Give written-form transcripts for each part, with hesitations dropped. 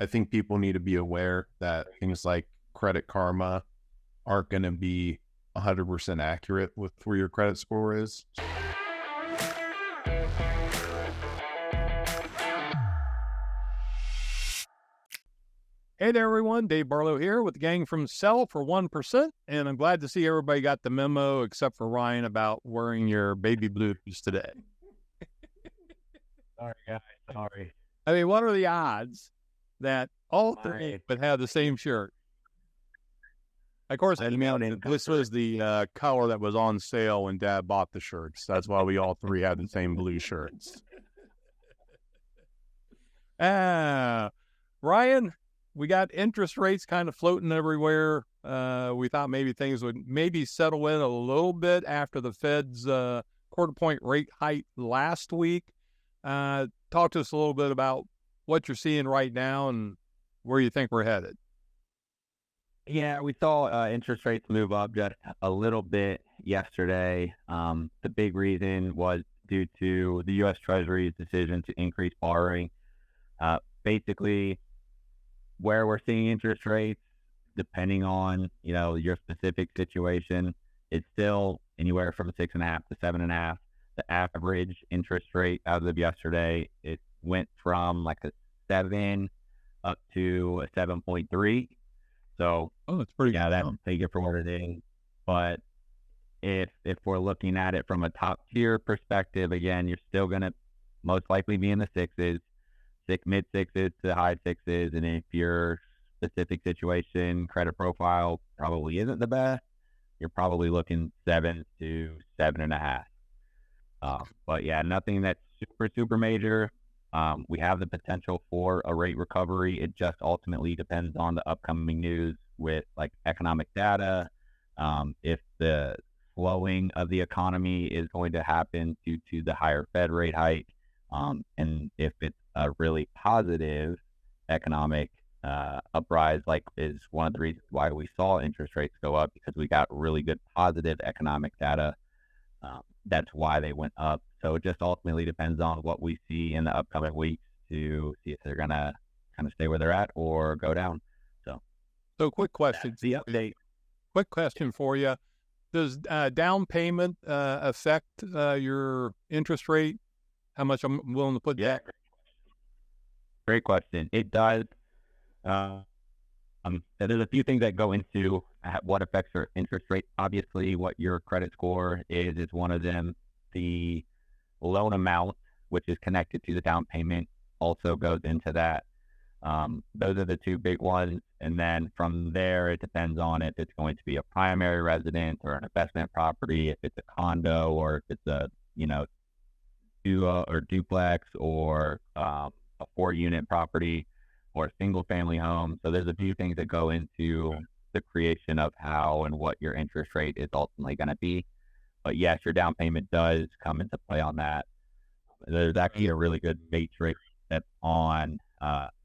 I think people need to be aware that things like Credit Karma aren't going to be 100% accurate with where your credit score is. Hey there, everyone. Dave Barlow here with the gang from Sell for 1%. And I'm glad to see everybody got the memo except for Ryan about wearing your baby blues today. Sorry, guys. Sorry. I mean, what are the odds that all three would have the same shirt? Of course, this was the color that was on sale when Dad bought the shirts. That's why we all three had the same blue shirts. Ryan, we got interest rates kind of floating everywhere. We thought maybe things would maybe settle in a little bit after the Fed's quarter point rate hike last week. Talk to us a little bit about what you're seeing right now and where you think we're headed. Yeah, we saw interest rates move up just a little bit yesterday. The big reason was due to the U.S. Treasury's decision to increase borrowing. Basically, where we're seeing interest rates, depending on your specific situation, it's still anywhere from 6.5 to 7.5. The average interest rate as of yesterday, it went from like a 7 up to a 7.3. So, that's pretty good. That's take it for what it is. But if we're looking at it from a top tier perspective, again, you're still going to most likely be in the sixes, mid sixes to high sixes. And if your specific situation, credit profile probably isn't the best, you're probably looking 7 to 7.5. But yeah, nothing that's super major. We have the potential for a rate recovery. It just ultimately depends on the upcoming news with like economic data. If the slowing of the economy is going to happen due to the higher Fed rate hike, and if it's a really positive economic uprise, like is one of the reasons why we saw interest rates go up, because we got really good positive economic data. That's why they went up. So it just ultimately depends on what we see in the upcoming weeks to see if they're going to kind of stay where they're at or go down. So quick question. The update. Quick question for you. Does down payment affect your interest rate? How much I'm willing to put down? Great question. It does. There's a few things that go into what affects your interest rate. Obviously, what your credit score is one of them. The loan amount, which is connected to the down payment, also goes into that. Those are the two big ones. And then from there, it depends on if it's going to be a primary residence or an investment property, if it's a condo or if it's a, duo or duplex or a 4-unit property or a single family home. So there's a few things that go into the creation of how and what your interest rate is ultimately going to be. But yes, your down payment does come into play on that. There's actually a really good matrix that's on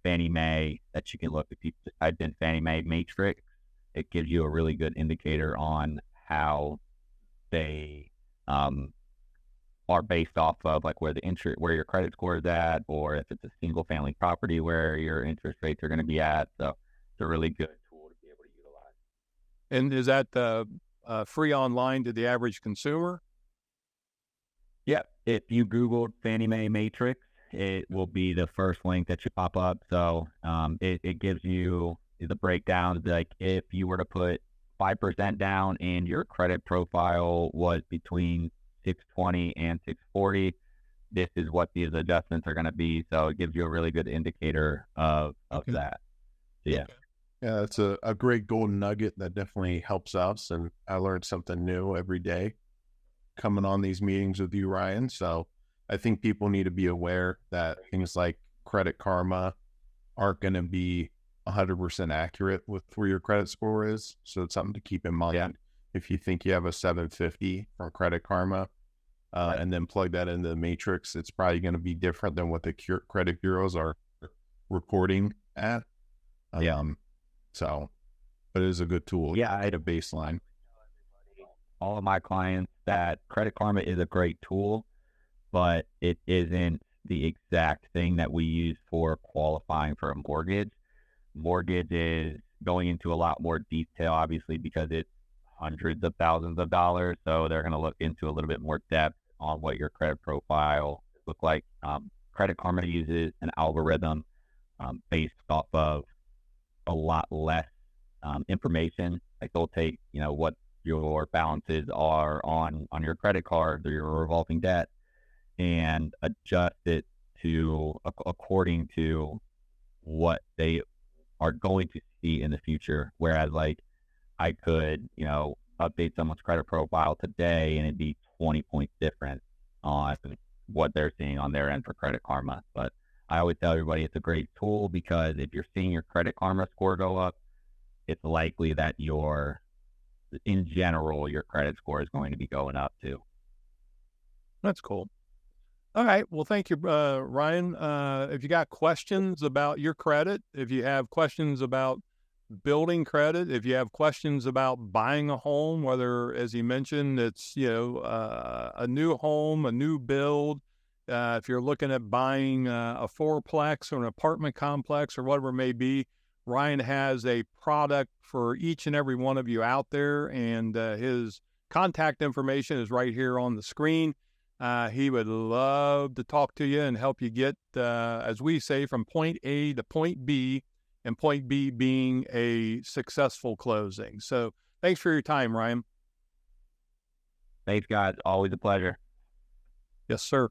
Fannie Mae that you can look. If you just type in Fannie Mae matrix, it gives you a really good indicator on how they are based off of like where your credit score is at, or if it's a single family property where your interest rates are going to be at. So it's a really good tool to be able to utilize. And is that free online to the average consumer? Yep. If you Googled Fannie Mae matrix, it will be the first link that should pop up. So it gives you the breakdown. Like if you were to put 5% down and your credit profile was between 620 and 640, this is what these adjustments are going to be. So it gives you a really good indicator of that. So, yeah. Yeah, that's a great golden nugget that definitely helps us. And I learned something new every day coming on these meetings with you, Ryan. So I think people need to be aware that things like Credit Karma aren't going to be 100% accurate with where your credit score is. So it's something to keep in mind. Yeah. If you think you have a 750 from Credit Karma, Right. and then plug that into the matrix, it's probably going to be different than what the credit bureaus are reporting at. So, but it is a good tool. Yeah, I had a baseline. All of my clients that Credit Karma is a great tool, but it isn't the exact thing that we use for qualifying for a mortgage. mortgage is going into a lot more detail, obviously, because it's hundreds of thousands of dollars. So they're going to look into a little bit more depth on what your credit profile look like. Credit Karma uses an algorithm based off of a lot less information. Like they'll take, what your balances are on your credit card or your revolving debt and adjust it to according to what they are going to see in the future. Whereas like I could, update someone's credit profile today and it'd be 20 points different on what they're seeing on their end for Credit Karma. But I always tell everybody it's a great tool because if you're seeing your Credit Karma score go up, it's likely that in general, your credit score is going to be going up too. That's cool. All right. Well, thank you, Ryan. If you got questions about your credit, if you have questions about building credit, if you have questions about buying a home, whether, as he mentioned, it's, a new home, a new build, if you're looking at buying a fourplex or an apartment complex or whatever it may be, Ryan has a product for each and every one of you out there, and his contact information is right here on the screen. He would love to talk to you and help you get, as we say, from point A to point B, and point B being a successful closing. So thanks for your time, Ryan. Thanks, guys. Always a pleasure. Yes, sir.